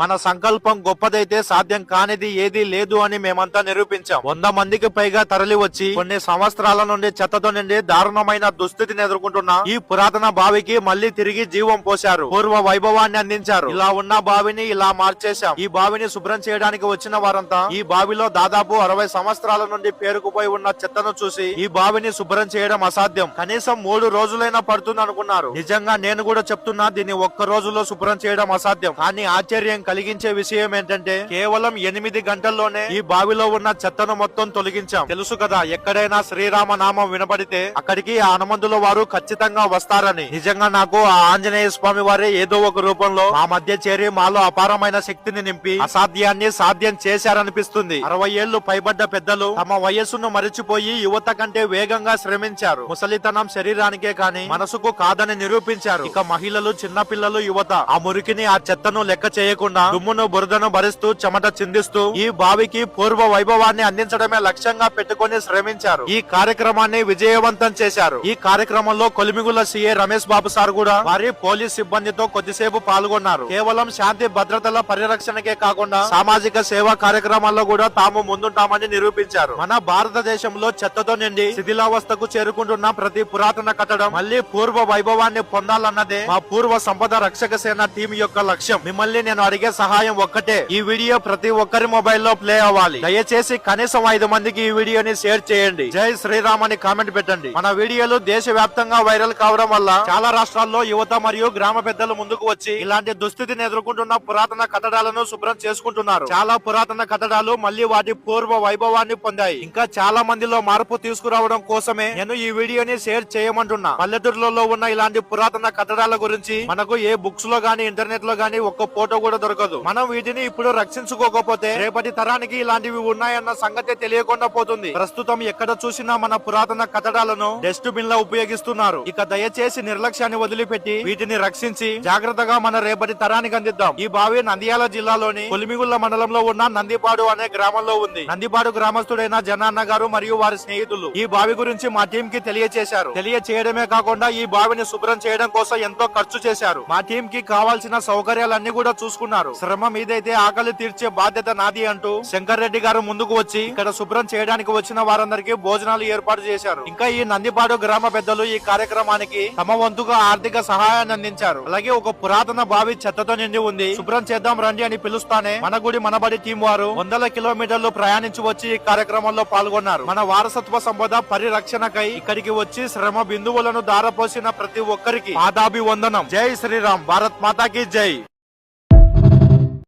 మన సంకల్పం గొప్పదైతే సాధ్యం కానిది ఏదీ లేదు అని మేమంతా నిరూపించాం. 100 మందికి పైగా తరలి వచ్చి కొన్ని సంవత్సరాల నుండి చెత్తతో నిండి దారుణమైన దుస్థితిని ఎదుర్కొంటున్న ఈ పురాతన బావికి మళ్లీ తిరిగి జీవం పోశారు. పూర్వ వైభవాన్ని అందించారు. ఇలా ఉన్న బావిని ఇలా మార్చేశాం. ఈ బావిని శుభ్రం చేయడానికి వచ్చిన వారంతా ఈ బావిలో దాదాపు 60 సంవత్సరాల నుండి పేరుకుపోయి ఉన్న చెత్తను చూసి ఈ బావిని శుభ్రం చేయడం అసాధ్యం, కనీసం 3 రోజులైనా పడుతుంది అనుకున్నారు. నిజంగా నేను కూడా చెప్తున్నా, దీన్ని ఒక్క రోజులో శుభ్రం చేయడం అసాధ్యం. కానీ ఆశ్చర్యం కలిగించే విషయం ఏంటంటే కేవలం 8 గంటల్లోనే ఈ బావిలో ఉన్న చెత్తను మొత్తం తొలగించాం. తెలుసు కదా, ఎక్కడైనా శ్రీరామ నామం వినబడితే అక్కడికి ఆ హనుమంతుల వారు ఖచ్చితంగా వస్తారని. నిజంగా నాకు ఆ ఆంజనేయ స్వామి వారే ఏదో ఒక రూపంలో మా మధ్య చేరి మాలో అపారమైన శక్తిని నింపి అసాధ్యాన్ని సాధ్యం చేశారనిపిస్తుంది. 60 ఏళ్లు పైబడ్డ పెద్దలు తమ వయస్సును మరిచిపోయి యువత కంటే వేగంగా శ్రమించారు. ముసలితనం శరీరానికే కాని మనసుకు కాదని నిరూపించారు. ఇక మహిళలు, చిన్న పిల్లలు, యువత ఆ మురికిని, ఆ చెత్తను లెక్క చేయకుండా దుమ్మును బురదను భరిస్తూ చెమట చిందిస్తూ ఈ బావికి పూర్వ వైభవాన్ని అందించడమే లక్ష్యంగా పెట్టుకుని శ్రమించారు. ఈ కార్యక్రమాన్ని విజయవంతం చేశారు. ఈ కార్యక్రమంలో కొలిమిగుల సీఏ రమేష్ బాబు సార్ కూడా వారి పోలీస్ సిబ్బందితో కొద్దిసేపు పాల్గొన్నారు. కేవలం శాంతి భద్రతల పరిరక్షణకే కాకుండా సామాజిక సేవా కార్యక్రమాల్లో కూడా తాము ముందుంటామని నిరూపించారు. మన భారతదేశంలో చెత్తతో నిండి శిథిలావస్థకు చేరుకుంటున్న ప్రతి పురాతన కట్టడం మళ్లీ పూర్వ వైభవాన్ని పొందాలన్నదే మా పూర్వ సంపద రక్షక సేన టీం యొక్క లక్ష్యం. మిమ్మల్ని నేను అడిగే సహాయం ఒక్కటే, ఈ వీడియో ప్రతి ఒక్కరి మొబైల్లో ప్లే అవ్వాలి. దయచేసి కనీసం 5 మందికి ఈ వీడియోని షేర్ చేయండి. జై శ్రీరామ్ అని కామెంట్ పెట్టండి. మన వీడియోలు దేశవ్యాప్తంగా వైరల్ కావడం వల్ల చాలా రాష్ట్రాల్లో యువత మరియు గ్రామ పెద్దలు ముందుకు వచ్చి ఇలాంటి దుస్థితిని ఎదుర్కొంటున్న పురాతన కట్టడాలను శుభ్రం చేసుకుంటున్నారు. చాలా పురాతన కట్టడాలు మళ్లీ వాటి పూర్వ వైభవాన్ని పొందాయి. ఇంకా చాలా మందిలో మార్పు తీసుకురావడం కోసమే నేను ఈ వీడియోని షేర్ చేయమంటున్నా. పల్లెటూరులలో ఉన్న ఇలాంటి పురాతన కట్టడాల గురించి మనకు ఏ బుక్స్ లో గానీ, ఇంటర్నెట్ లో గానీ ఒక్క ఫోటో కూడా దొరకదు. మనం వీటిని ఇప్పుడు రక్షించుకోకపోతే రేపటి తరానికి ఇలాంటివి ఉన్నాయన్న సంగతి తెలియకుండా పోతుంది. ప్రస్తుతం ఎక్కడ చూసినా మన పురాతన కట్టడాలను డస్ట్ బిన్ లా ఉపయోగిస్తున్నారు. ఇక దయచేసి నిర్లక్ష్యాన్ని వదిలిపెట్టి వీటిని రక్షించి జాగ్రత్తగా మన రేపటి తరానికి అందిద్దాం. ఈ బావి నంద్యాల జిల్లాలోని కొలిమిగుళ్ళ మండలంలో ఉన్న నందిపాడు అనే గ్రామంలో ఉంది. నందిపాడు గ్రామస్తుడైన జనాన్న గారు మరియు వారి స్నేహితులు ఈ బావి గురించి మా టీం కి తెలియచేశారు. తెలియచేయడమే కాకుండా ఈ బావిని శుభ్రం చేయడం కోసం ఎంతో ఖర్చు చేశారు. మా టీం కి కావాల్సిన సౌకర్యాలన్నీ కూడా చూసుకున్నారు. శ్రమ మీదైతే ఆకలి తీర్చే బాధ్యత నాది అంటూ శంకర్ రెడ్డి గారు ముందుకు వచ్చి ఇక్కడ శుభ్రం చేయడానికి వచ్చిన వారందరికీ భోజనాలు ఏర్పాటు చేశారు. ఇంకా ఈ నందిపాడు గ్రామ పెద్దలు ఈ కార్యక్రమానికి తమ వంతుగా ఆర్థిక సహాయాన్ని అందించారు. అలాగే ఒక పురాతన బావి చెత్తతో నిండి ఉంది, శుభ్రం చేద్దాం రండి అని పిలుస్తానే మన గుడి మనబడి టీం వారు 100 కిలోమీటర్లు ప్రయాణించి వచ్చి ఈ కార్యక్రమంలో పాల్గొన్నారు. మన వారసత్వ సంపద పరిరక్షణకై ఇక్కడికి వచ్చి శ్రమ బిందువులను దారపోసిన ప్రతి ఒక్కరికి పాదాభివందనం. జై శ్రీరామ్, భారత్ మాతాకి జై.